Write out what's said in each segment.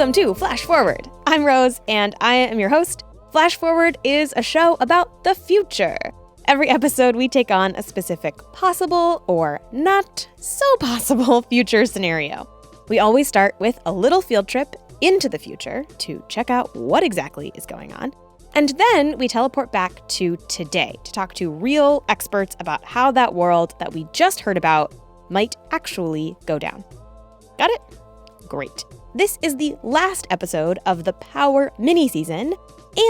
Welcome to Flash Forward. I'm Rose, and I am your host. Flash Forward is a show about the future. Every episode, we take on a specific possible or not so possible future scenario. We always start with a little field trip into the future to check out what exactly is going on. And then we teleport back to today to talk to real experts about how that world that we just heard about might actually go down. Got it? Great. This is the last episode of the Power mini-season,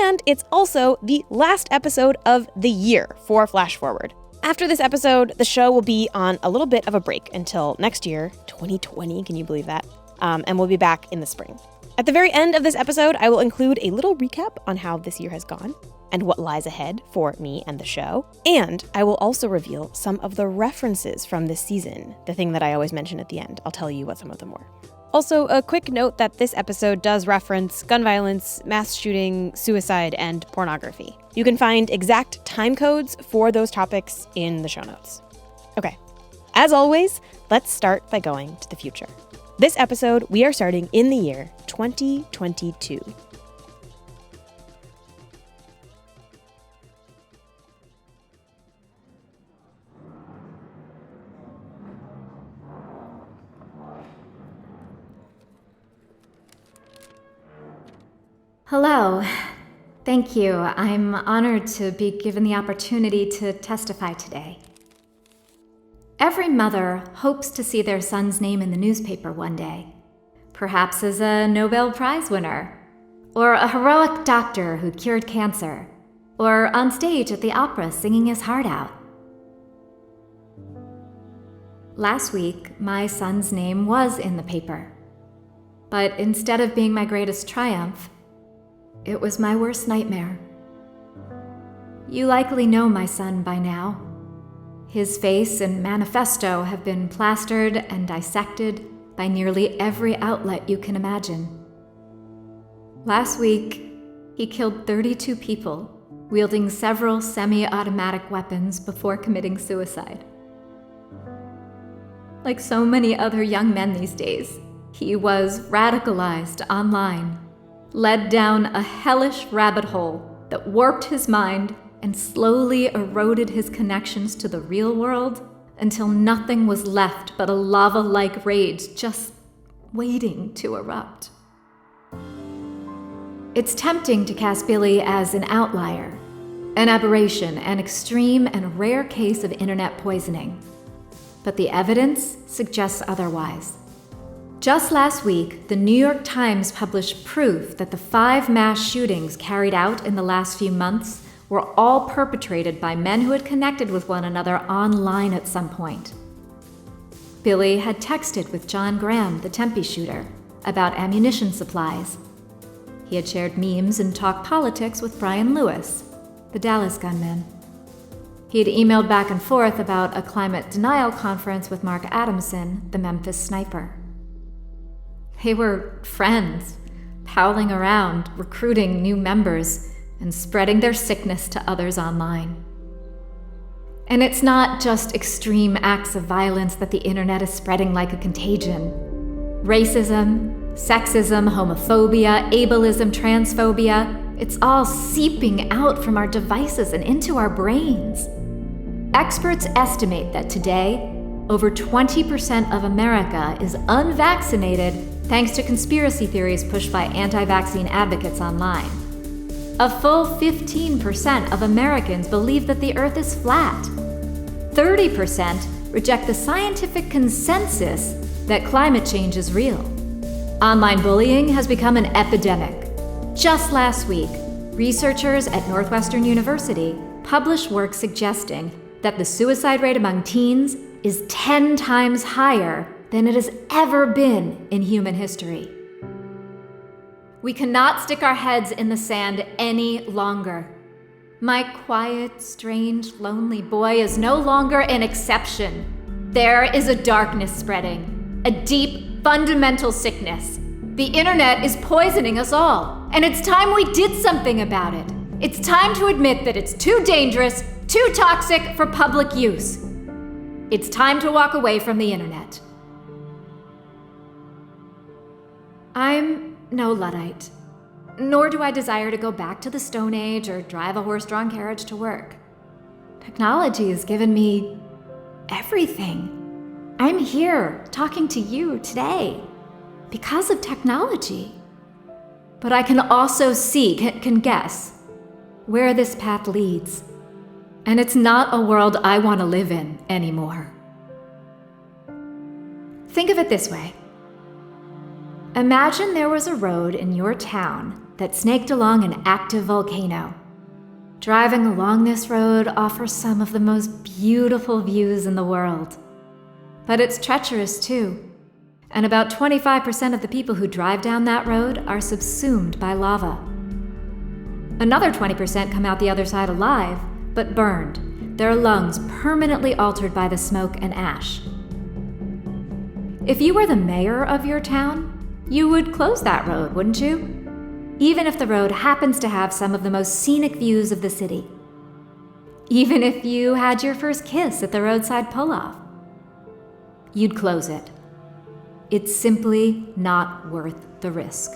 and it's also the last episode of the year for Flash Forward. After this episode, the show will be on a little bit of a break until next year, 2020, can you believe that? And we'll be back in the spring. At the very end of this episode, I will include a little recap on how this year has gone and what lies ahead for me and the show. And I will also reveal some of the references from this season, the thing that I always mention at the end. I'll tell you what some of them were. Also, a quick note that this episode does reference gun violence, mass shooting, suicide, and pornography. You can find exact time codes for those topics in the show notes. Okay, as always, let's start by going to the future. This episode, we are starting in the year 2022. Hello. Thank you. I'm honored to be given the opportunity to testify today. Every mother hopes to see their son's name in the newspaper one day, perhaps as a Nobel Prize winner, or a heroic doctor who cured cancer, or on stage at the opera singing his heart out. Last week, my son's name was in the paper, but instead of being my greatest triumph, it was my worst nightmare. You likely know my son by now. His face and manifesto have been plastered and dissected by nearly every outlet you can imagine. Last week, he killed 32 people, wielding several semi-automatic weapons before committing suicide. Like so many other young men these days, he was radicalized online, led down a hellish rabbit hole that warped his mind and slowly eroded his connections to the real world until nothing was left but a lava-like rage just waiting to erupt. It's tempting to cast Billy as an outlier, an aberration, an extreme and rare case of internet poisoning. But the evidence suggests otherwise. Just last week, the New York Times published proof that the 5 mass shootings carried out in the last few months were all perpetrated by men who had connected with one another online at some point. Billy had texted with John Graham, the Tempe shooter, about ammunition supplies. He had shared memes and talked politics with Brian Lewis, the Dallas gunman. He had emailed back and forth about a climate denial conference with Mark Adamson, the Memphis sniper. They were friends, palling around, recruiting new members, and spreading their sickness to others online. And it's not just extreme acts of violence that the internet is spreading like a contagion. Racism, sexism, homophobia, ableism, transphobia, it's all seeping out from our devices and into our brains. Experts estimate that today, over 20% of America is unvaccinated thanks to conspiracy theories pushed by anti-vaccine advocates online. A full 15% of Americans believe that the Earth is flat. 30% reject the scientific consensus that climate change is real. Online bullying has become an epidemic. Just last week, researchers at Northwestern University published work suggesting that the suicide rate among teens is 10 times higher than it has ever been in human history. We cannot stick our heads in the sand any longer. My quiet, strange, lonely boy is no longer an exception. There is a darkness spreading, a deep, fundamental sickness. The internet is poisoning us all, and it's time we did something about it. It's time to admit that it's too dangerous, too toxic for public use. It's time to walk away from the internet. I'm No, Luddite. Nor do I desire to go back to the Stone Age or drive a horse-drawn carriage to work. Technology has given me everything. I'm here talking to you today because of technology. But I can also see, can guess, where this path leads. And it's not a world I want to live in anymore. Think of it this way. Imagine there was a road in your town that snaked along an active volcano. Driving along this road offers some of the most beautiful views in the world. But it's treacherous too. And about 25% of the people who drive down that road are subsumed by lava. Another 20% come out the other side alive, but burned, their lungs permanently altered by the smoke and ash. If you were the mayor of your town, you would close that road, wouldn't you? Even if the road happens to have some of the most scenic views of the city. Even if you had your first kiss at the roadside pull-off. You'd close it. It's simply not worth the risk.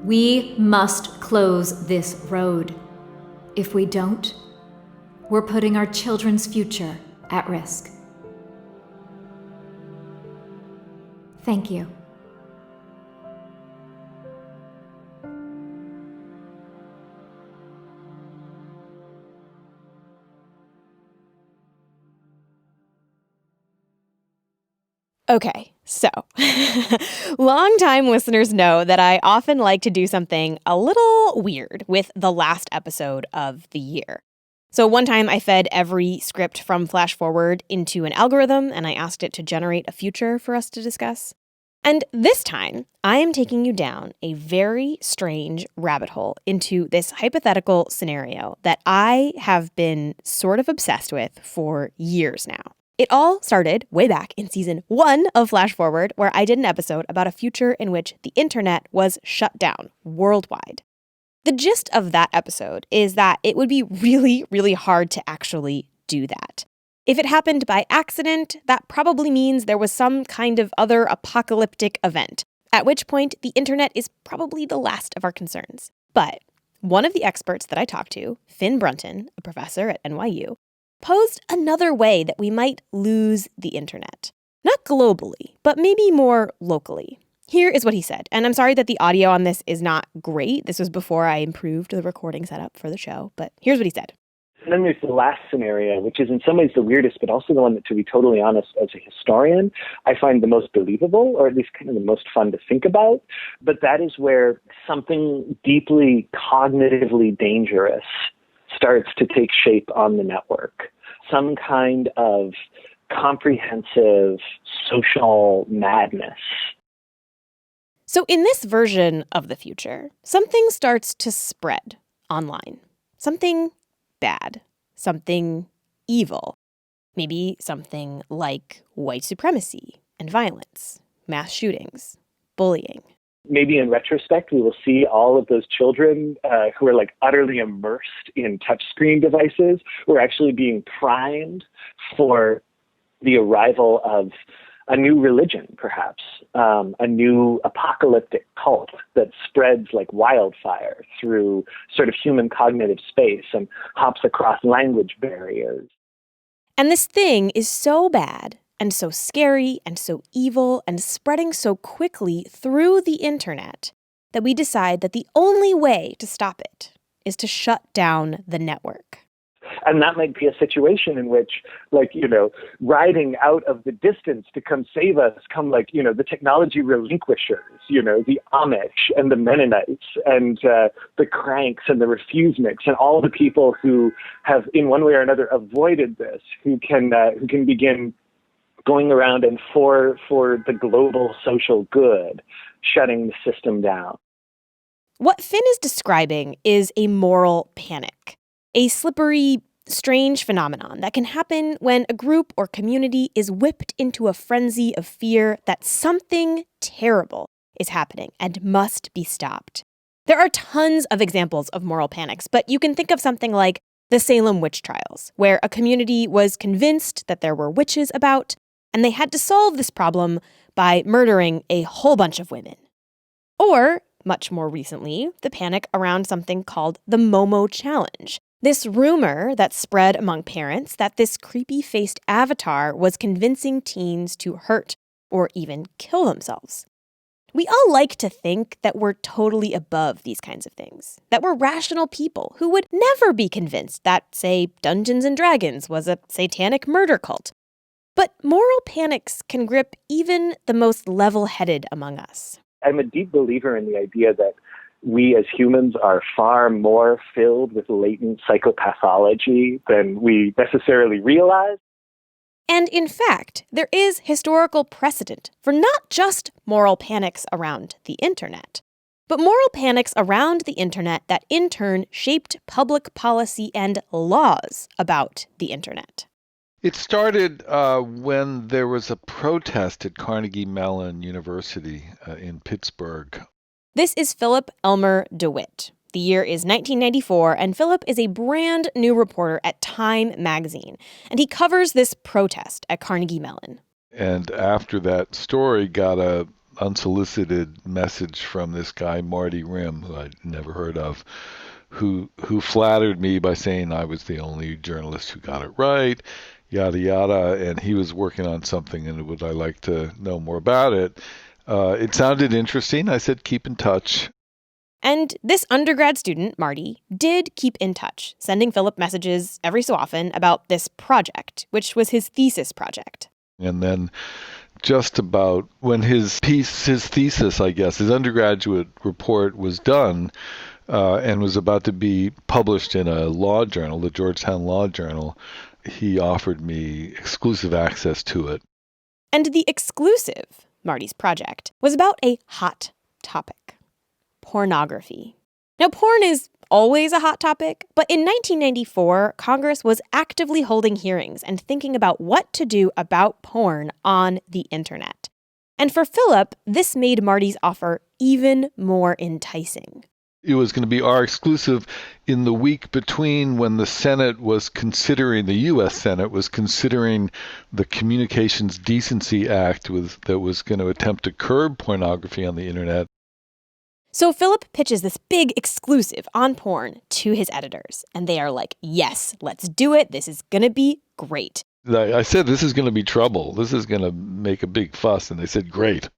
We must close this road. If we don't, we're putting our children's future at risk. Thank you. Okay, so longtime listeners know that I often like to do something a little weird with the last episode of the year. So one time I fed every script from Flash Forward into an algorithm and I asked it to generate a future for us to discuss. And this time, I am taking you down a very strange rabbit hole into this hypothetical scenario that I have been sort of obsessed with for years now. It all started way back in season 1 of Flash Forward, where I did an episode about a future in which the internet was shut down worldwide. The gist of that episode is that it would be really, really hard to actually do that. If it happened by accident, that probably means there was some kind of other apocalyptic event, at which point the internet is probably the last of our concerns. But one of the experts that I talked to, Finn Brunton, a professor at NYU, posed another way that we might lose the internet. Not globally, but maybe more locally. Here is what he said, and I'm sorry that the audio on this is not great. This was before I improved the recording setup for the show, but here's what he said. And then there's the last scenario, which is in some ways the weirdest, but also the one that, to be totally honest, as a historian, I find the most believable, or at least kind of the most fun to think about. But that is where something deeply cognitively dangerous starts to take shape on the network. Some kind of comprehensive social madness. So in this version of the future, something starts to spread online. Something bad. Something evil. Maybe something like white supremacy and violence, mass shootings, bullying. Maybe in retrospect, we will see all of those children who are like utterly immersed in touchscreen devices who are actually being primed for the arrival of a new religion, perhaps, a new apocalyptic cult that spreads like wildfire through sort of human cognitive space and hops across language barriers. And this thing is so bad and so scary and so evil and spreading so quickly through the internet that we decide that the only way to stop it is to shut down the network. And that might be a situation in which, like, you know, riding out of the distance to come save us come, like, you know, the technology relinquishers, you know, the Amish and the Mennonites and the cranks and the refuseniks and all the people who have, in one way or another, avoided this, who can begin going around and for the global social good, shutting the system down. What Finn is describing is a moral panic, a slippery, strange phenomenon that can happen when a group or community is whipped into a frenzy of fear that something terrible is happening and must be stopped. There are tons of examples of moral panics, but you can think of something like the Salem witch trials, where a community was convinced that there were witches about, and they had to solve this problem by murdering a whole bunch of women. Or, much more recently, the panic around something called the Momo Challenge. This rumor that spread among parents that this creepy-faced avatar was convincing teens to hurt or even kill themselves. We all like to think that we're totally above these kinds of things, that we're rational people who would never be convinced that, say, Dungeons & Dragons was a satanic murder cult. But moral panics can grip even the most level-headed among us. I'm a deep believer in the idea that we as humans are far more filled with latent psychopathology than we necessarily realize. And in fact, there is historical precedent for not just moral panics around the internet, but moral panics around the internet that in turn shaped public policy and laws about the internet. It started when there was a protest at Carnegie Mellon University in Pittsburgh. This is Philip Elmer DeWitt. The year is 1994, and Philip is a brand new reporter at Time magazine, and he covers this protest at Carnegie Mellon. And after that story, got a unsolicited message from this guy, Marty Rim, who I'd never heard of, who flattered me by saying I was the only journalist who got it right, yada, yada, and he was working on something and would I like to know more about it. It sounded interesting. I said, keep in touch. And this undergrad student, Marty, did keep in touch, sending Philip messages every so often about this project, which was his thesis project. And then just about when his thesis, I guess, his undergraduate report was done and was about to be published in a law journal, the Georgetown Law Journal, he offered me exclusive access to it. And the exclusive, Marty's project, was about a hot topic. Pornography. Now, porn is always a hot topic, but in 1994, Congress was actively holding hearings and thinking about what to do about porn on the internet. And for Philip, this made Marty's offer even more enticing. It was going to be our exclusive in the week between when the Senate was considering, the U.S. Senate was considering the Communications Decency Act that was going to attempt to curb pornography on the internet. So Philip pitches this big exclusive on porn to his editors, and they are like, yes, let's do it. This is going to be great. I said, this is going to be trouble. This is going to make a big fuss. And they said, great.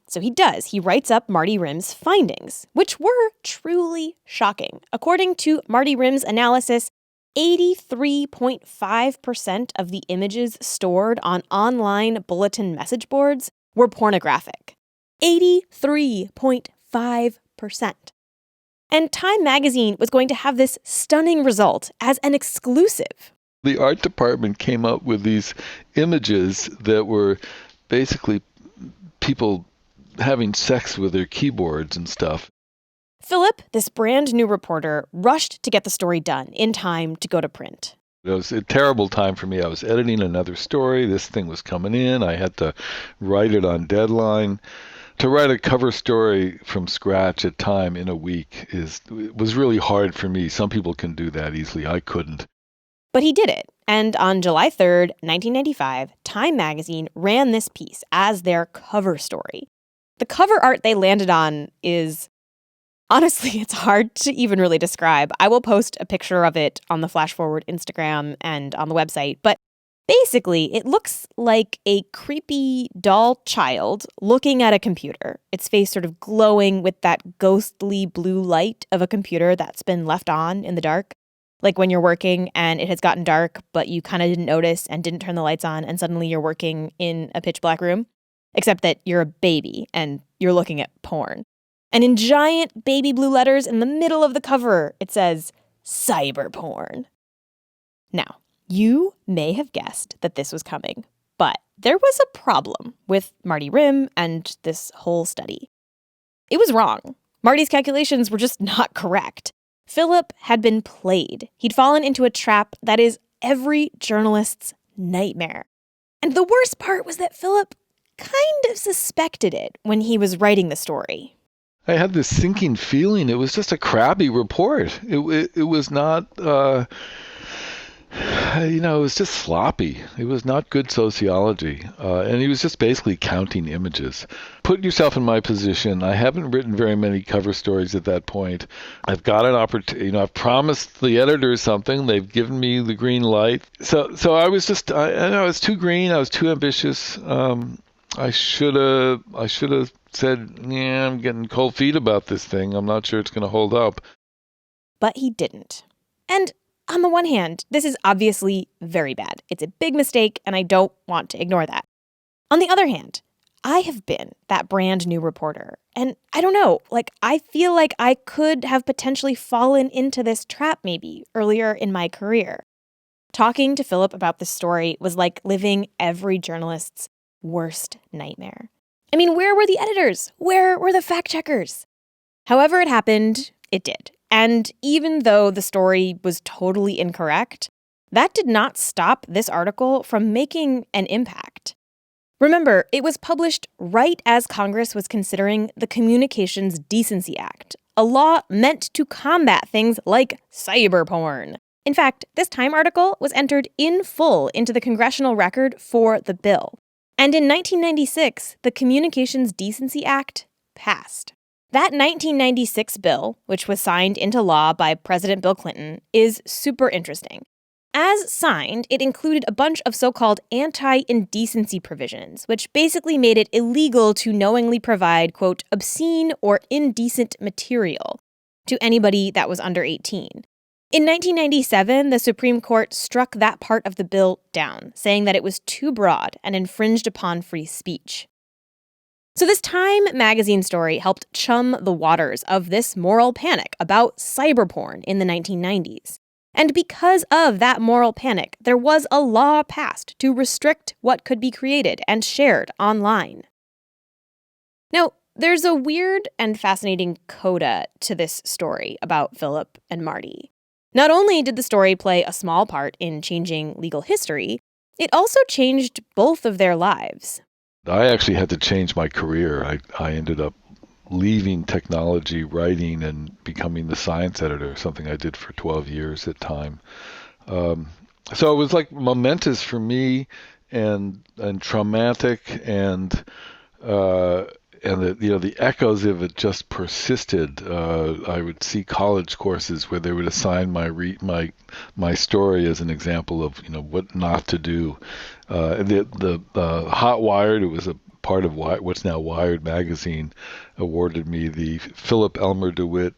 So he does. He writes up Marty Rim's findings, which were truly shocking. According to Marty Rim's analysis, 83.5% of the images stored on online bulletin message boards were pornographic. 83.5%. And Time magazine was going to have this stunning result as an exclusive. The art department came up with these images that were basically people having sex with their keyboards and stuff. Philip, this brand new reporter, rushed to get the story done in time to go to print. It was a terrible time for me. I was editing another story. This thing was coming in. I had to write it on deadline. To write a cover story from scratch at Time in a week was really hard for me. Some people can do that easily. I couldn't. But he did it. And on July 3rd, 1995, Time magazine ran this piece as their cover story. The cover art they landed on is, honestly, it's hard to even really describe. I will post a picture of it on the Flash Forward Instagram and on the website. But basically, it looks like a creepy doll child looking at a computer, its face sort of glowing with that ghostly blue light of a computer that's been left on in the dark. Like when you're working and it has gotten dark, but you kind of didn't notice and didn't turn the lights on, and suddenly you're working in a pitch black room, except that you're a baby and you're looking at porn. And in giant baby blue letters in the middle of the cover, it says, cyber porn. Now, you may have guessed that this was coming, but there was a problem with Marty Rim and this whole study. It was wrong. Marty's calculations were just not correct. Philip had been played. He'd fallen into a trap that is every journalist's nightmare. And the worst part was that Philip kind of suspected it when he was writing the story. I had this sinking feeling it was just a crappy report. It was not... It was just sloppy. It was not good sociology. And he was just basically counting images. Put yourself in my position. I haven't written very many cover stories at that point. I've got an opportunity. I've promised the editors something. They've given me the green light. So I was just, I was too green. I was too ambitious. I should have said, yeah, I'm getting cold feet about this thing. I'm not sure it's going to hold up. But he didn't. And on the one hand, this is obviously very bad. It's a big mistake, and I don't want to ignore that. On the other hand, I have been that brand new reporter. And I don't know, I feel like I could have potentially fallen into this trap maybe earlier in my career. Talking to Philip about this story was like living every journalist's worst nightmare. I mean, where were the editors? Where were the fact checkers? However it happened, it did. And even though the story was totally incorrect, that did not stop this article from making an impact. Remember, it was published right as Congress was considering the Communications Decency Act, a law meant to combat things like cyber porn. In fact, this Time article was entered in full into the congressional record for the bill. And in 1996, the Communications Decency Act passed. That 1996 bill, which was signed into law by President Bill Clinton, is super interesting. As signed, it included a bunch of so-called anti-indecency provisions, which basically made it illegal to knowingly provide, quote, obscene or indecent material to anybody that was under 18. In 1997, the Supreme Court struck that part of the bill down, saying that it was too broad and infringed upon free speech. So this Time magazine story helped chum the waters of this moral panic about cyber porn in the 1990s. And because of that moral panic, there was a law passed to restrict what could be created and shared online. Now, there's a weird and fascinating coda to this story about Philip and Marty. Not only did the story play a small part in changing legal history, it also changed both of their lives. I actually had to change my career. I ended up leaving technology writing and becoming the science editor, something I did for 12 years at Time. So it was like momentous for me and traumatic, and the echoes of it just persisted. I would see college courses where they would assign my story as an example of what not to do. The Hot Wired, it was a part of what's now Wired magazine, awarded me the Philip Elmer DeWitt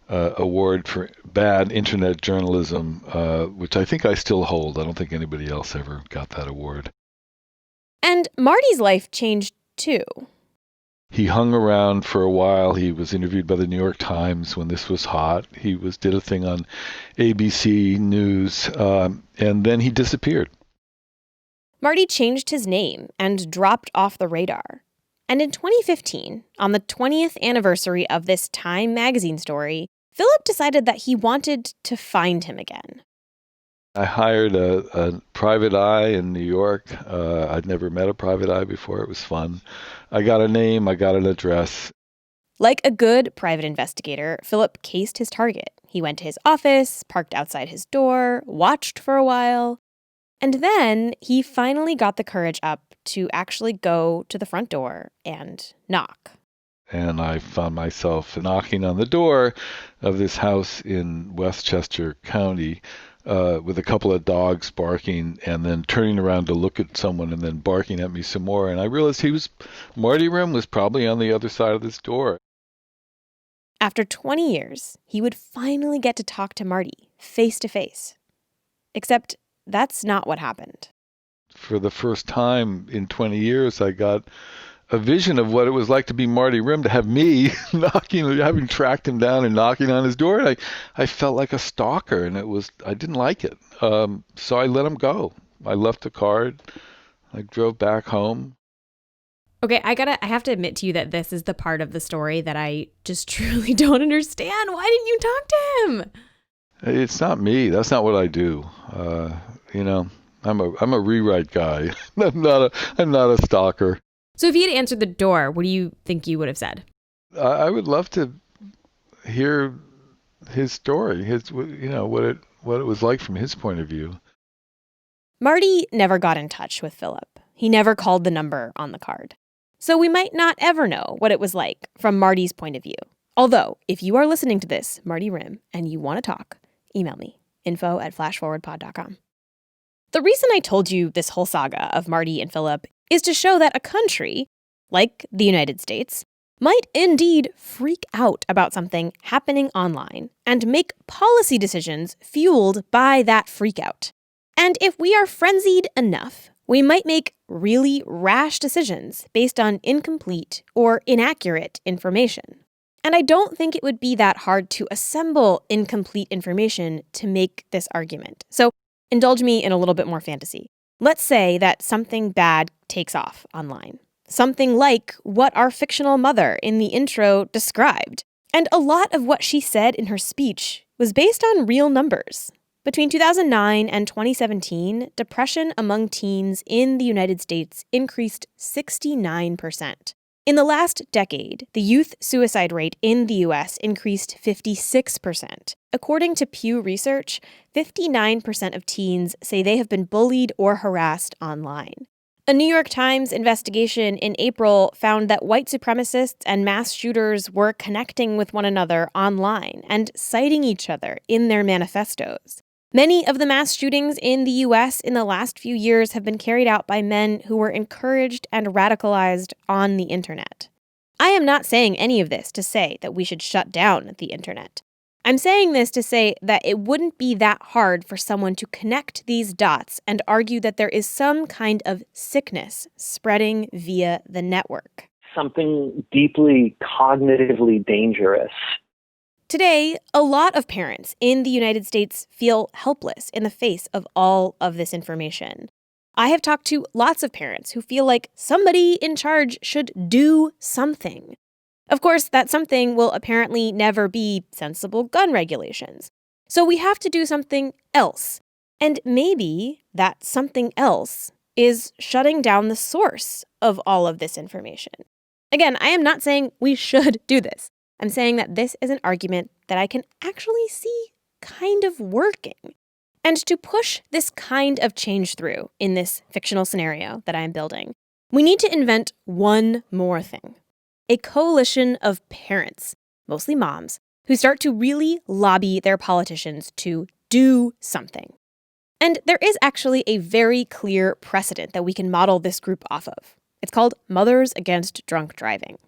Award for bad internet journalism, which I think I still hold. I don't think anybody else ever got that award. And Marty's life changed too. He hung around for a while. He was interviewed by the New York Times when this was hot. He did a thing on ABC News, and then he disappeared. Marty changed his name and dropped off the radar. And in 2015, on the 20th anniversary of this Time magazine story, Philip decided that he wanted to find him again. I hired a private eye in New York. I'd never met a private eye before. It was fun. I got a name. I got an address. Like a good private investigator, Philip cased his target. He went to his office, parked outside his door, watched for a while. And then he finally got the courage up to actually go to the front door and knock. And I found myself knocking on the door of this house in Westchester County with a couple of dogs barking, and then turning around to look at someone and then barking at me some more. And I realized Marty Rim was probably on the other side of this door. After 20 years, he would finally get to talk to Marty face to face. Except that's not what happened. For the first time in 20 years, I got a vision of what it was like to be Marty Rim, to have me having tracked him down and knocking on his door. And I felt like a stalker, and I didn't like it. So I let him go. I left a card. I drove back home. Okay, I have to admit to you that this is the part of the story that I just truly don't understand. Why didn't you talk to him? It's not me. That's not what I do. I'm a rewrite guy. I'm not a stalker. So if he had answered the door, what do you think you would have said? I would love to hear his story, what it was like from his point of view. Marty never got in touch with Philip. He never called the number on the card. So we might not ever know what it was like from Marty's point of view. Although, if you are listening to this, Marty Rim, and you want to talk, email me, info@flashforwardpod.com. The reason I told you this whole saga of Marty and Philip is to show that a country, like the United States, might indeed freak out about something happening online and make policy decisions fueled by that freakout. And if we are frenzied enough, we might make really rash decisions based on incomplete or inaccurate information. And I don't think it would be that hard to assemble incomplete information to make this argument. So indulge me in a little bit more fantasy. Let's say that something bad takes off online. Something like what our fictional mother in the intro described. And a lot of what she said in her speech was based on real numbers. Between 2009 and 2017, depression among teens in the United States increased 69%. In the last decade, the youth suicide rate in the U.S. increased 56%. According to Pew Research, 59% of teens say they have been bullied or harassed online. A New York Times investigation in April found that white supremacists and mass shooters were connecting with one another online and citing each other in their manifestos. Many of the mass shootings in the U.S. in the last few years have been carried out by men who were encouraged and radicalized on the internet. I am not saying any of this to say that we should shut down the internet. I'm saying this to say that it wouldn't be that hard for someone to connect these dots and argue that there is some kind of sickness spreading via the network. Something deeply cognitively dangerous. Today, a lot of parents in the United States feel helpless in the face of all of this information. I have talked to lots of parents who feel like somebody in charge should do something. Of course, that something will apparently never be sensible gun regulations. So we have to do something else. And maybe that something else is shutting down the source of all of this information. Again, I am not saying we should do this. I'm saying that this is an argument that I can actually see kind of working. And to push this kind of change through in this fictional scenario that I am building, we need to invent one more thing. A coalition of parents, mostly moms, who start to really lobby their politicians to do something. And there is actually a very clear precedent that we can model this group off of. It's called Mothers Against Drunk Driving.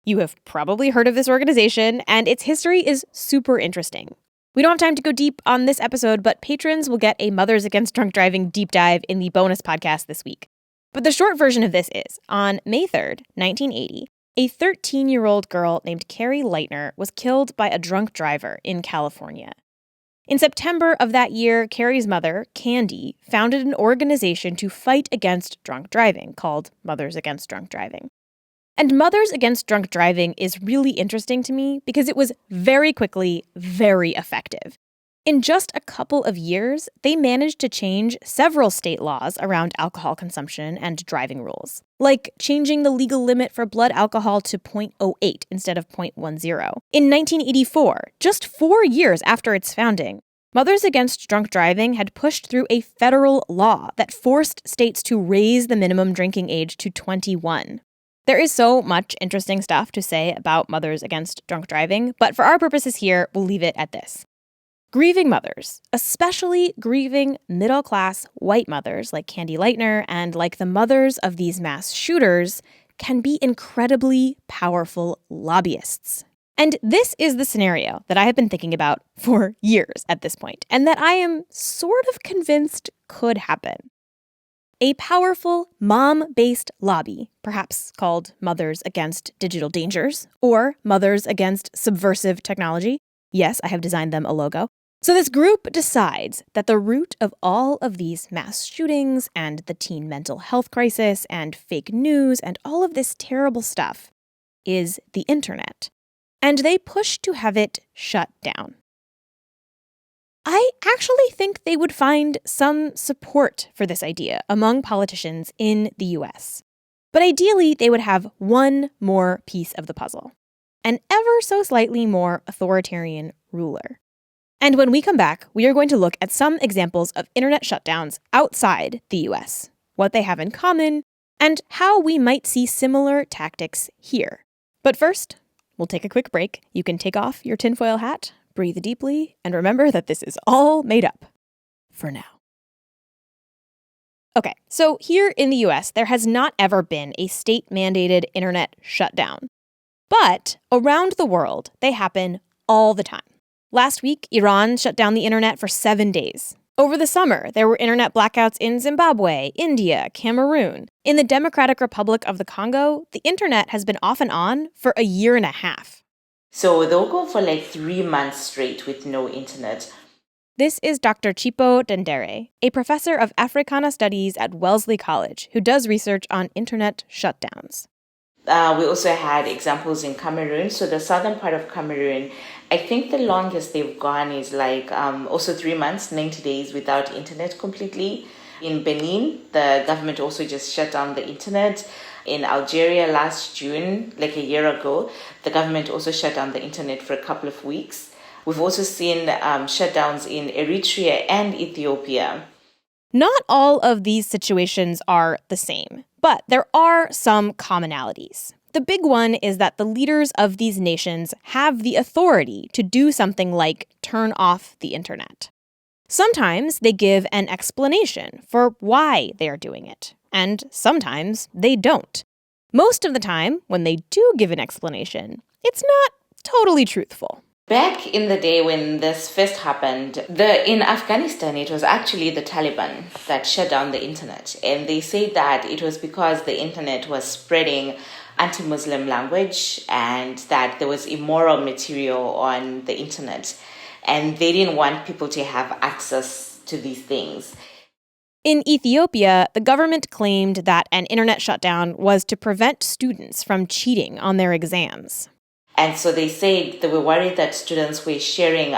You have probably heard of this organization, and its history is super interesting. We don't have time to go deep on this episode, but patrons will get a Mothers Against Drunk Driving deep dive in the bonus podcast this week. But the short version of this is, on May 3rd, 1980, a 13-year-old girl named Carrie Lightner was killed by a drunk driver in California. In September of that year, Carrie's mother, Candy, founded an organization to fight against drunk driving called Mothers Against Drunk Driving. And Mothers Against Drunk Driving is really interesting to me because it was very quickly very effective. In just a couple of years, they managed to change several state laws around alcohol consumption and driving rules, like changing the legal limit for blood alcohol to 0.08 instead of 0.10. In 1984, just 4 years after its founding, Mothers Against Drunk Driving had pushed through a federal law that forced states to raise the minimum drinking age to 21. There is so much interesting stuff to say about Mothers Against Drunk Driving, but for our purposes here, we'll leave it at this. Grieving mothers, especially grieving middle-class white mothers like Candy Lightner and like the mothers of these mass shooters, can be incredibly powerful lobbyists. And this is the scenario that I have been thinking about for years at this point, and that I am sort of convinced could happen. A powerful mom-based lobby, perhaps called Mothers Against Digital Dangers or Mothers Against Subversive Technology. Yes, I have designed them a logo. So this group decides that the root of all of these mass shootings and the teen mental health crisis and fake news and all of this terrible stuff is the internet. And they push to have it shut down. I actually think they would find some support for this idea among politicians in the US. But ideally, they would have one more piece of the puzzle. An ever so slightly more authoritarian ruler. And when we come back, we are going to look at some examples of internet shutdowns outside the US, what they have in common, and how we might see similar tactics here. But first, we'll take a quick break. You can take off your tinfoil hat, breathe deeply, and remember that this is all made up. For now. Okay, so here in the US, there has not ever been a state-mandated internet shutdown. But around the world, they happen all the time. Last week, Iran shut down the internet for 7 days. Over the summer, there were internet blackouts in Zimbabwe, India, Cameroon. In the Democratic Republic of the Congo, the internet has been off and on for a year and a half. So they'll go for like 3 months straight with no internet. This is Dr. Chipo Dendere, a professor of Africana Studies at Wellesley College, who does research on internet shutdowns. We also had examples in Cameroon. So the southern part of Cameroon, I think the longest they've gone is like also 3 months, 90 days without internet completely. In Benin, the government also just shut down the internet. In Algeria last June, like a year ago, the government also shut down the internet for a couple of weeks. We've also seen shutdowns in Eritrea and Ethiopia. Not all of these situations are the same, but there are some commonalities. The big one is that the leaders of these nations have the authority to do something like turn off the internet. Sometimes they give an explanation for why they are doing it, and sometimes they don't. Most of the time, when they do give an explanation, it's not totally truthful. Back in the day when this first happened, in Afghanistan, it was actually the Taliban that shut down the internet. And they say that it was because the internet was spreading anti-Muslim language and that there was immoral material on the internet. And they didn't want people to have access to these things. In Ethiopia, the government claimed that an internet shutdown was to prevent students from cheating on their exams. And so they said they were worried that students were sharing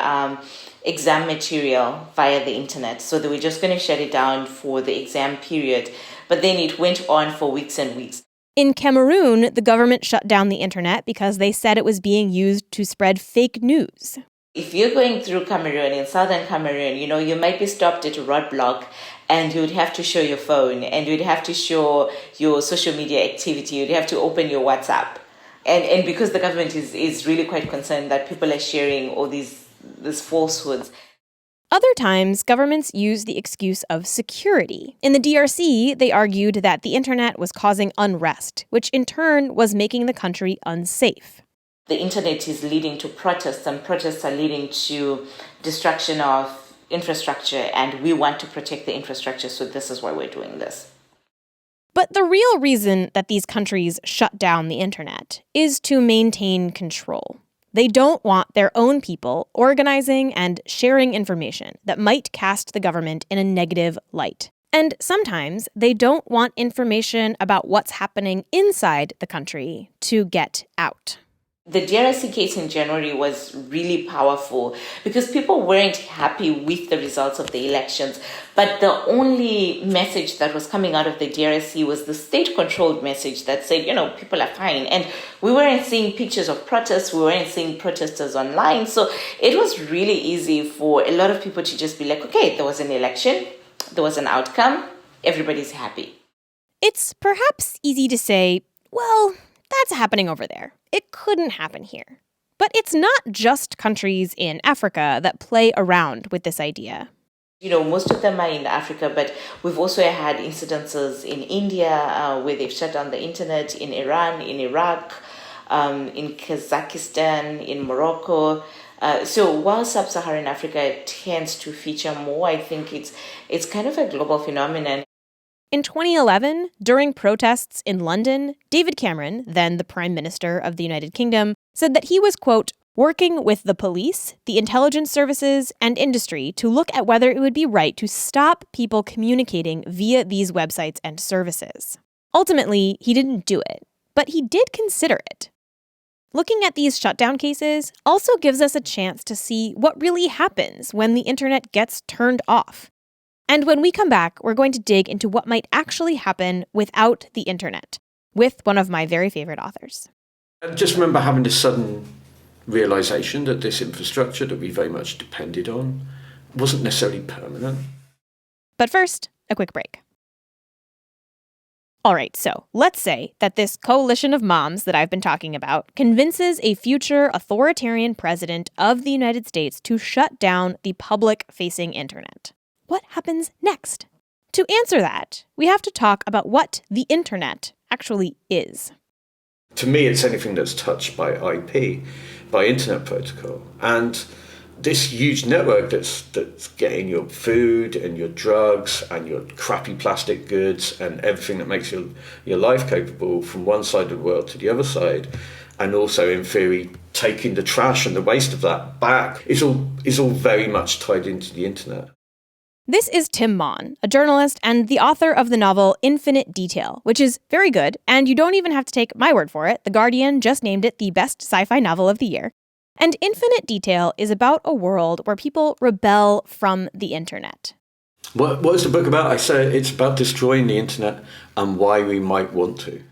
exam material via the internet. So they were just going to shut it down for the exam period. But then it went on for weeks and weeks. In Cameroon, the government shut down the internet because they said it was being used to spread fake news. If you're going through Cameroon, in southern Cameroon, you might be stopped at a roadblock and you would have to show your phone and you'd have to show your social media activity. You'd have to open your WhatsApp. And because the government is really quite concerned that people are sharing all these falsehoods. Other times, governments use the excuse of security. In the DRC, they argued that the internet was causing unrest, which in turn was making the country unsafe. The internet is leading to protests, and protests are leading to destruction of infrastructure, and we want to protect the infrastructure, so this is why we're doing this. But the real reason that these countries shut down the internet is to maintain control. They don't want their own people organizing and sharing information that might cast the government in a negative light. And sometimes they don't want information about what's happening inside the country to get out. The DRC case in January was really powerful because people weren't happy with the results of the elections. But the only message that was coming out of the DRC was the state-controlled message that said, people are fine. And we weren't seeing pictures of protests. We weren't seeing protesters online. So it was really easy for a lot of people to just be like, okay, there was an election. There was an outcome. Everybody's happy. It's perhaps easy to say, well, that's happening over there. It couldn't happen here. But it's not just countries in Africa that play around with this idea. Most of them are in Africa, but we've also had incidences in India where they've shut down the internet, in Iran, in Iraq, in Kazakhstan, in Morocco. So while sub-Saharan Africa tends to feature more, I think it's kind of a global phenomenon. In 2011, during protests in London, David Cameron, then the Prime Minister of the United Kingdom, said that he was, quote, working with the police, the intelligence services, and industry to look at whether it would be right to stop people communicating via these websites and services. Ultimately, he didn't do it, but he did consider it. Looking at these shutdown cases also gives us a chance to see what really happens when the internet gets turned off. And when we come back, we're going to dig into what might actually happen without the internet, with one of my very favorite authors. I just remember having this sudden realization that this infrastructure that we very much depended on wasn't necessarily permanent. But first, a quick break. All right, so let's say that this coalition of moms that I've been talking about convinces a future authoritarian president of the United States to shut down the public-facing internet. What happens next? To answer that, we have to talk about what the internet actually is. To me, it's anything that's touched by IP, by internet protocol. And this huge network that's getting your food and your drugs and your crappy plastic goods and everything that makes your life capable from one side of the world to the other side, and also in theory taking the trash and the waste of that back, is all very much tied into the internet. This is Tim Maughan, a journalist and the author of the novel Infinite Detail, which is very good, and you don't even have to take my word for it. The Guardian just named it the best sci-fi novel of the year. And Infinite Detail is about a world where people rebel from the internet. What is the book about? I say it's about destroying the internet and why we might want to.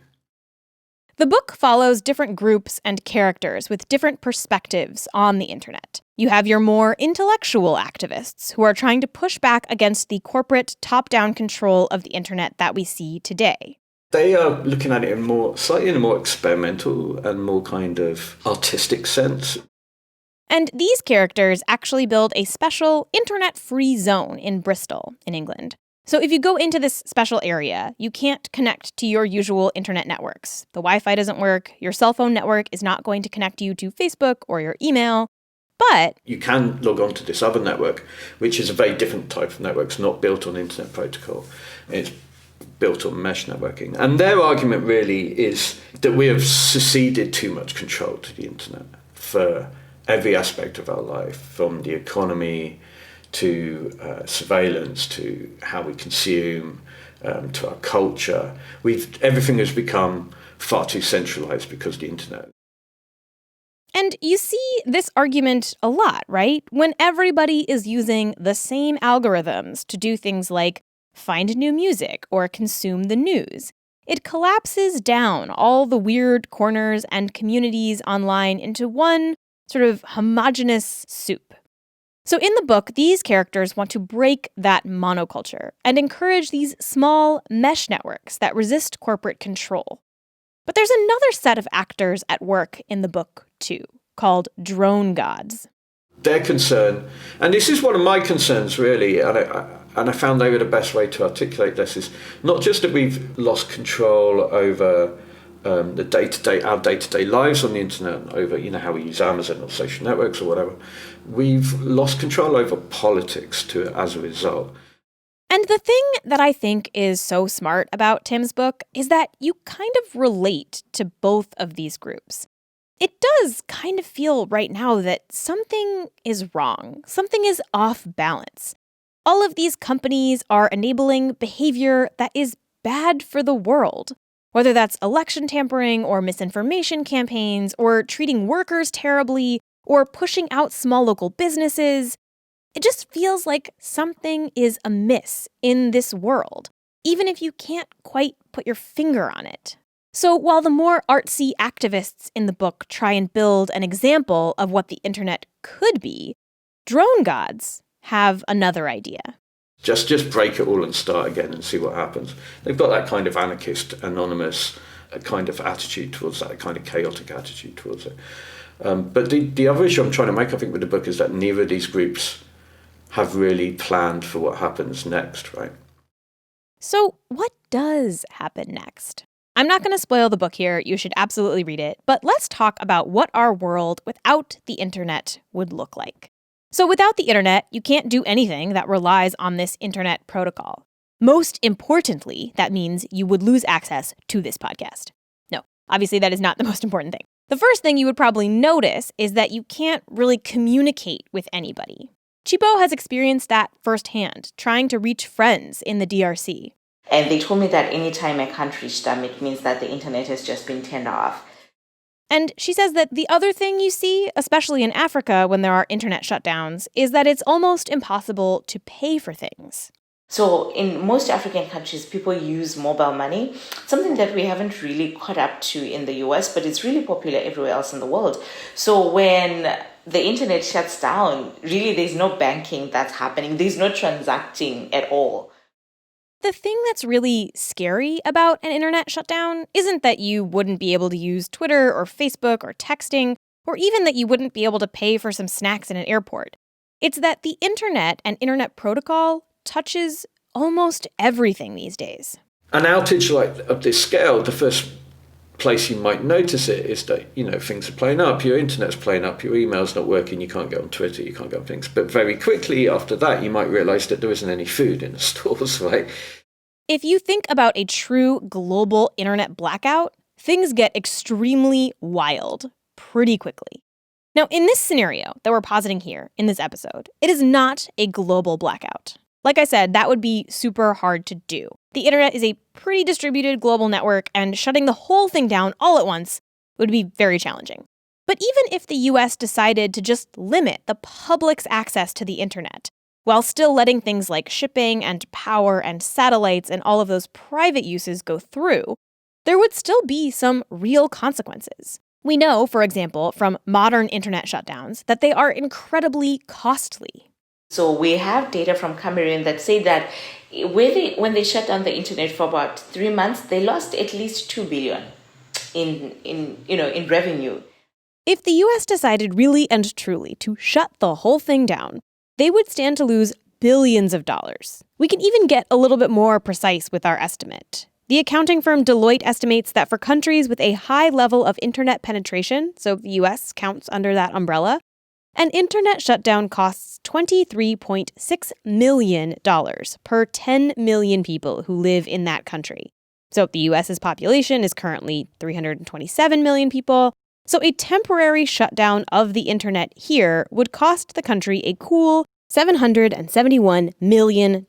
The book follows different groups and characters with different perspectives on the internet. You have your more intellectual activists who are trying to push back against the corporate top-down control of the internet that we see today. They are looking at it slightly in a more experimental and more kind of artistic sense. And these characters actually build a special internet-free zone in Bristol, in England. So if you go into this special area, you can't connect to your usual internet networks. The Wi-Fi doesn't work, your cell phone network is not going to connect you to Facebook or your email, but you can log on to this other network, which is a very different type of network. It's not built on internet protocol. It's built on mesh networking. And their argument really is that we have ceded too much control to the internet for every aspect of our life, from the economy to surveillance, to how we consume, to our culture. Everything has become far too centralized because of the internet. And you see this argument a lot, right? When everybody is using the same algorithms to do things like find new music or consume the news, it collapses down all the weird corners and communities online into one sort of homogenous soup. So in the book, these characters want to break that monoculture and encourage these small mesh networks that resist corporate control. But there's another set of actors at work in the book, too, called drone gods. Their concern, and this is one of my concerns really, and I found they were the best way to articulate this, is not just that we've lost control over our day-to-day lives on the internet, over how we use Amazon or social networks or whatever. We've lost control over politics as a result. And the thing that I think is so smart about Tim's book is that you kind of relate to both of these groups. It does kind of feel right now that something is wrong, something is off balance. All of these companies are enabling behavior that is bad for the world, whether that's election tampering or misinformation campaigns or treating workers terribly or pushing out small local businesses. It just feels like something is amiss in this world, even if you can't quite put your finger on it. So while the more artsy activists in the book try and build an example of what the internet could be, drone gods have another idea. Just break it all and start again and see what happens. They've got that kind of anarchist, anonymous kind of attitude towards that, kind of chaotic attitude towards it. But the other issue I'm trying to make, I think, with the book is that neither of these groups have really planned for what happens next, right? So what does happen next? I'm not going to spoil the book here. You should absolutely read it. But let's talk about what our world without the internet would look like. So without the internet, you can't do anything that relies on this internet protocol. Most importantly, that means you would lose access to this podcast. No, obviously that is not the most important thing. The first thing you would probably notice is that you can't really communicate with anybody. Chipo has experienced that firsthand, trying to reach friends in the DRC. And they told me that anytime I can't reach them, it means that the internet has just been turned off. And she says that the other thing you see, especially in Africa when there are internet shutdowns, is that it's almost impossible to pay for things. So in most African countries, people use mobile money, something that we haven't really caught up to in the US, but it's really popular everywhere else in the world. So when the internet shuts down, really there's no banking that's happening. There's no transacting at all. The thing that's really scary about an internet shutdown isn't that you wouldn't be able to use Twitter or Facebook or texting, or even that you wouldn't be able to pay for some snacks in an airport. It's that the internet and internet protocol touches almost everything these days. An outage like of this scale, the first place you might notice it is that, things are playing up, your internet's playing up, your email's not working, you can't go on Twitter, you can't go on things. But very quickly after that, you might realise that there isn't any food in the stores, right? If you think about a true global internet blackout, things get extremely wild pretty quickly. Now, in this scenario that we're positing here in this episode, it is not a global blackout. Like I said, that would be super hard to do. The internet is a pretty distributed global network, and shutting the whole thing down all at once would be very challenging. But even if the US decided to just limit the public's access to the internet, while still letting things like shipping and power and satellites and all of those private uses go through, there would still be some real consequences. We know, for example, from modern internet shutdowns, that they are incredibly costly. So we have data from Cameroon that say that when they shut down the internet for about 3 months, they lost at least 2 billion in revenue. If the US decided really and truly to shut the whole thing down, they would stand to lose billions of dollars. We can even get a little bit more precise with our estimate. The accounting firm Deloitte estimates that for countries with a high level of internet penetration, so the US counts under that umbrella, an internet shutdown costs $23.6 million per 10 million people who live in that country. So the US's population is currently 327 million people. So a temporary shutdown of the internet here would cost the country a cool $771 million.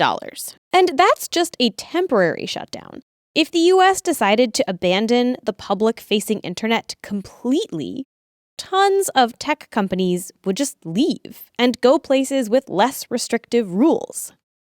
And that's just a temporary shutdown. If the US decided to abandon the public-facing internet completely, tons of tech companies would just leave and go places with less restrictive rules.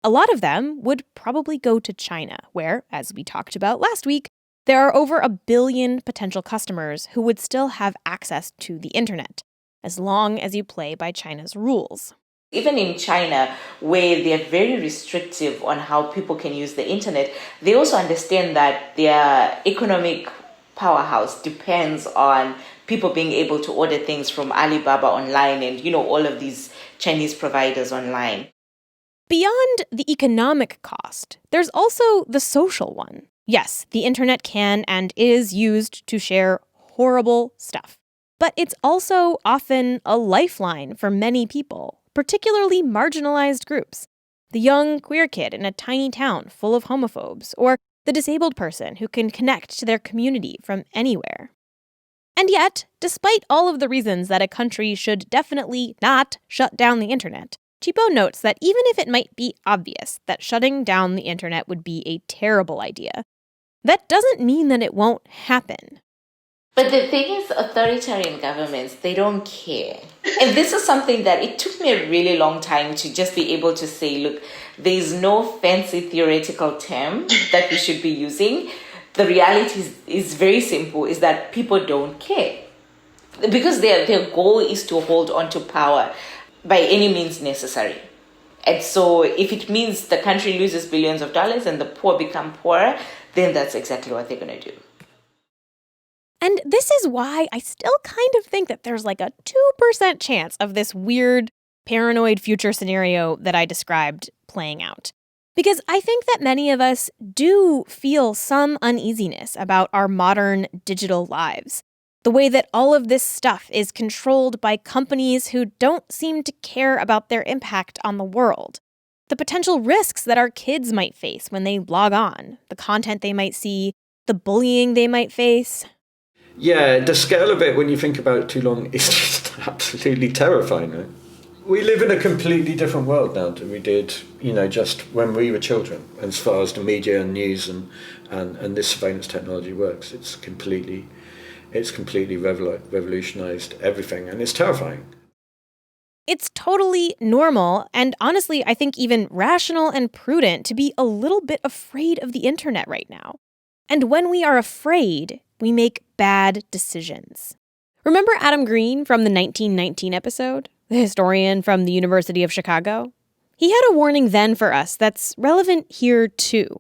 A lot of them would probably go to China, where, as we talked about last week, there are over 1 billion potential customers who would still have access to the internet, as long as you play by China's rules. Even in China, where they're very restrictive on how people can use the internet, they also understand that their economic powerhouse depends on people being able to order things from Alibaba online and, all of these Chinese providers online. Beyond the economic cost, there's also the social one. Yes, the internet can and is used to share horrible stuff. But it's also often a lifeline for many people, particularly marginalized groups. The young queer kid in a tiny town full of homophobes, or the disabled person who can connect to their community from anywhere. And yet, despite all of the reasons that a country should definitely not shut down the internet, Chipo notes that even if it might be obvious that shutting down the internet would be a terrible idea, that doesn't mean that it won't happen. But the thing is, authoritarian governments, they don't care. And this is something that it took me a really long time to just be able to say, look, there's no fancy theoretical term that we should be using. The reality is very simple, is that people don't care. Because their goal is to hold on to power by any means necessary. And so if it means the country loses billions of dollars and the poor become poorer, then that's exactly what they're going to do. And this is why I still kind of think that there's like a 2% chance of this weird, paranoid future scenario that I described playing out. Because I think that many of us do feel some uneasiness about our modern digital lives. The way that all of this stuff is controlled by companies who don't seem to care about their impact on the world. The potential risks that our kids might face when they log on, the content they might see, the bullying they might face. Yeah, the scale of it, when you think about it too long, is just absolutely terrifying. Right? We live in a completely different world now than we did, just when we were children. As far as the media and news and this surveillance technology works, it's completely revolutionized everything, and it's terrifying. It's totally normal, and honestly, I think even rational and prudent to be a little bit afraid of the internet right now. And when we are afraid, we make bad decisions. Remember Adam Green from the 1919 episode, the historian from the University of Chicago? He had a warning then for us that's relevant here too.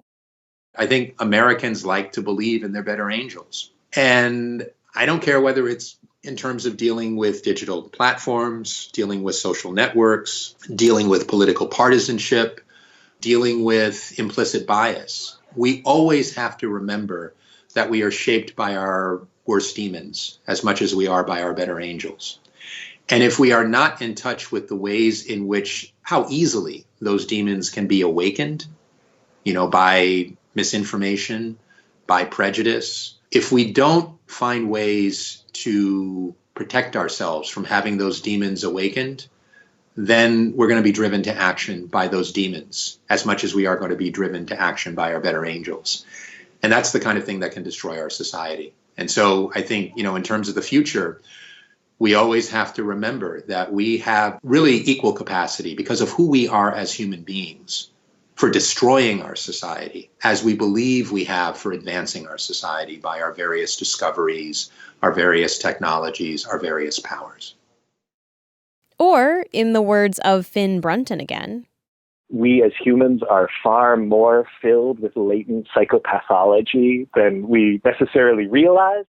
I think Americans like to believe in their better angels. And I don't care whether it's in terms of dealing with digital platforms, dealing with social networks, dealing with political partisanship, dealing with implicit bias. We always have to remember that we are shaped by our worst demons as much as we are by our better angels. And if we are not in touch with the ways in which, how easily those demons can be awakened, by misinformation, by prejudice, if we don't find ways to protect ourselves from having those demons awakened, then we're going to be driven to action by those demons as much as we are going to be driven to action by our better angels. And that's the kind of thing that can destroy our society. And so I think, in terms of the future, we always have to remember that we have really equal capacity because of who we are as human beings for destroying our society, as we believe we have for advancing our society by our various discoveries, our various technologies, our various powers. Or, in the words of Finn Brunton again, we as humans are far more filled with latent psychopathology than we necessarily realize.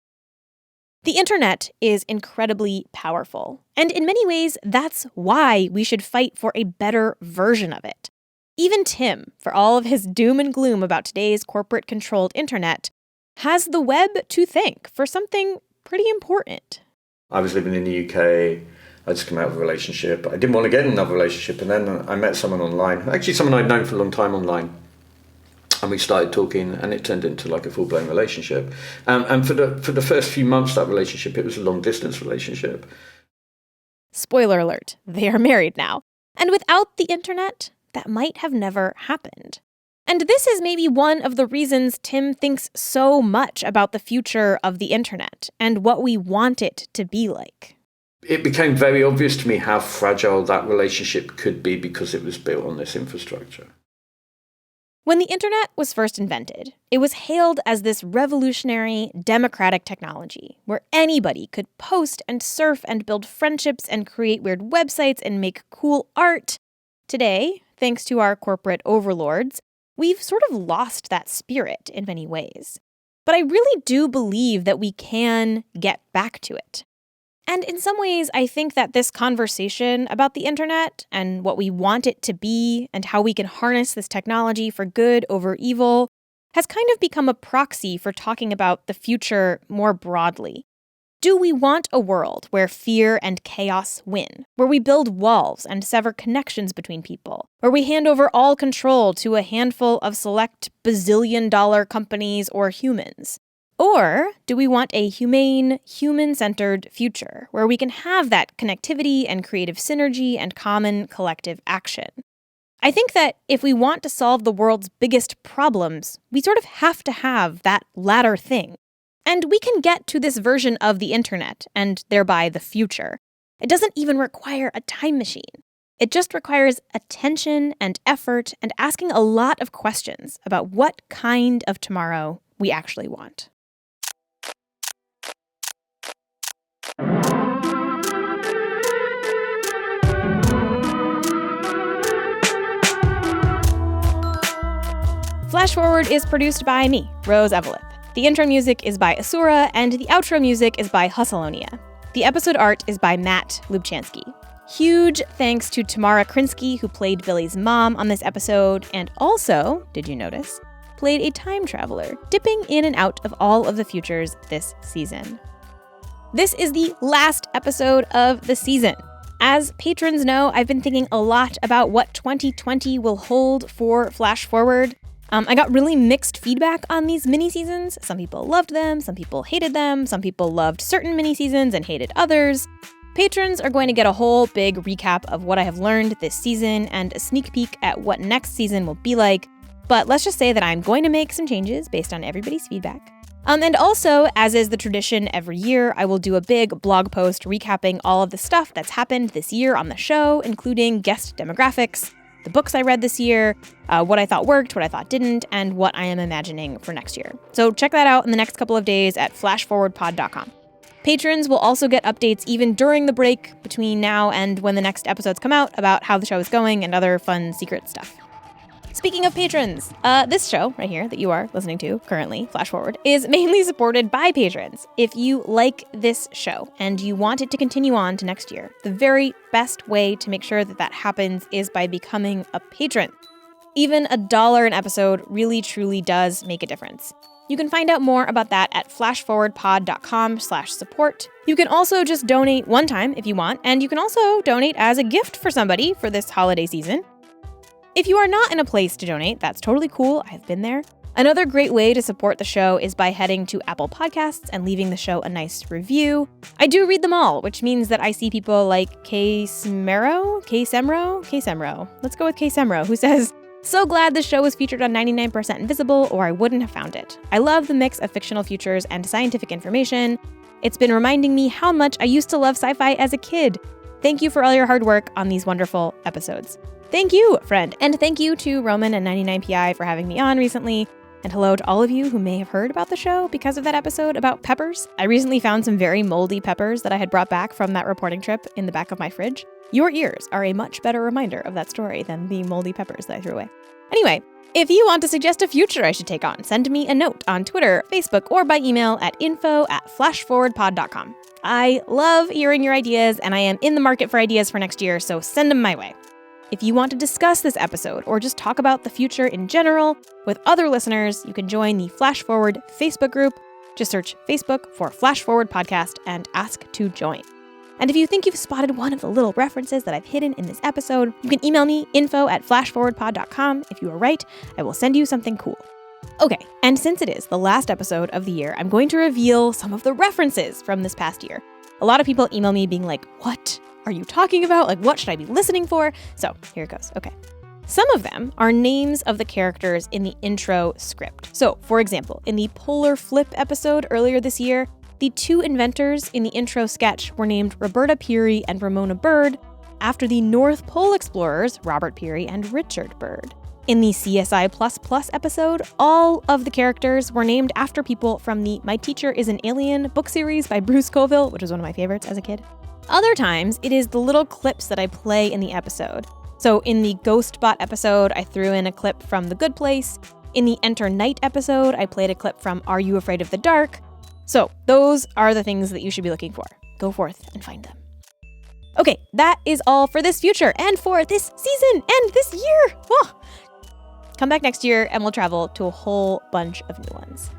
The internet is incredibly powerful, and in many ways, that's why we should fight for a better version of it. Even Tim, for all of his doom and gloom about today's corporate-controlled internet, has the web to thank for something pretty important. I was living in the UK. I just came out of a relationship. I didn't want to get in another relationship, and then I met someone online. Actually, someone I'd known for a long time online. And we started talking, and it turned into like a full-blown relationship. And for the first few months of that relationship, it was a long-distance relationship. Spoiler alert, they are married now. And without the internet, that might have never happened. And this is maybe one of the reasons Tim thinks so much about the future of the internet and what we want it to be like. It became very obvious to me how fragile that relationship could be because it was built on this infrastructure. When the internet was first invented, it was hailed as this revolutionary, democratic technology where anybody could post and surf and build friendships and create weird websites and make cool art. Today, thanks to our corporate overlords, we've sort of lost that spirit in many ways. But I really do believe that we can get back to it. And in some ways, I think that this conversation about the internet and what we want it to be and how we can harness this technology for good over evil has kind of become a proxy for talking about the future more broadly. Do we want a world where fear and chaos win, where we build walls and sever connections between people, where we hand over all control to a handful of select bazillion-dollar companies or humans? Or do we want a humane, human-centered future where we can have that connectivity and creative synergy and common collective action? I think that if we want to solve the world's biggest problems, we sort of have to have that latter thing. And we can get to this version of the internet, and thereby the future. It doesn't even require a time machine. It just requires attention and effort and asking a lot of questions about what kind of tomorrow we actually want. Flash Forward is produced by me, Rose Eveleth. The intro music is by Asura, and the outro music is by Hustleonia. The episode art is by Matt Lubchansky. Huge thanks to Tamara Krinsky, who played Billy's mom on this episode, and also, did you notice, played a time traveler, dipping in and out of all of the futures this season. This is the last episode of the season. As patrons know, I've been thinking a lot about what 2020 will hold for Flash Forward. I got really mixed feedback on these mini-seasons. Some people loved them, some people hated them, some people loved certain mini-seasons and hated others. Patrons are going to get a whole big recap of what I have learned this season and a sneak peek at what next season will be like. But let's just say that I'm going to make some changes based on everybody's feedback. And also, as is the tradition every year, I will do a big blog post recapping all of the stuff that's happened this year on the show, including guest demographics, the books I read this year, what I thought worked, what I thought didn't, and what I am imagining for next year. So check that out in the next couple of days at flashforwardpod.com. Patrons will also get updates even during the break between now and when the next episodes come out about how the show is going and other fun secret stuff. Speaking of patrons, this show right here that you are listening to currently, Flash Forward, is mainly supported by patrons. If you like this show and you want it to continue on to next year, the very best way to make sure that that happens is by becoming a patron. Even $1 an episode really truly does make a difference. You can find out more about that at flashforwardpod.com/support. You can also just donate one time if you want, and you can also donate as a gift for somebody for this holiday season. If you are not in a place to donate, that's totally cool. I've been there. Another great way to support the show is by heading to Apple Podcasts and leaving the show a nice review. I do read them all, which means that I see people like K Semro, let's go with K Semro, who says, "So glad this show was featured on 99% Invisible, or I wouldn't have found it. I love the mix of fictional futures and scientific information. It's been reminding me how much I used to love sci-fi as a kid. Thank you for all your hard work on these wonderful episodes." Thank you, friend. And thank you to Roman and 99PI for having me on recently. And hello to all of you who may have heard about the show because of that episode about peppers. I recently found some very moldy peppers that I had brought back from that reporting trip in the back of my fridge. Your ears are a much better reminder of that story than the moldy peppers that I threw away. Anyway, if you want to suggest a future I should take on, send me a note on Twitter, Facebook, or by email at info@flashforwardpod.com. I love hearing your ideas, and I am in the market for ideas for next year, so send them my way. If you want to discuss this episode or just talk about the future in general with other listeners, you can join the Flash Forward Facebook group. Just search Facebook for Flash Forward Podcast and ask to join. And if you think you've spotted one of the little references that I've hidden in this episode, you can email me info@flashforwardpod.com. If you are right, I will send you something cool. Okay, and since it is the last episode of the year, I'm going to reveal some of the references from this past year. A lot of people email me being like, "What are you talking about? Like, what should I be listening for?" So here it goes. Okay. Some of them are names of the characters in the intro script. So, for example, in the Polar Flip episode earlier this year, the two inventors in the intro sketch were named Roberta Peary and Ramona Bird after the North Pole explorers Robert Peary and Richard Byrd. In the CSI++ episode, all of the characters were named after people from the My Teacher is an Alien book series by Bruce Coville, which was one of my favorites as a kid. Other times, it is the little clips that I play in the episode. So in the Ghostbot episode, I threw in a clip from The Good Place. In the Enter Night episode, I played a clip from Are You Afraid of the Dark? So those are the things that you should be looking for. Go forth and find them. Okay, that is all for this future and for this season and this year. Oh. Come back next year and we'll travel to a whole bunch of new ones.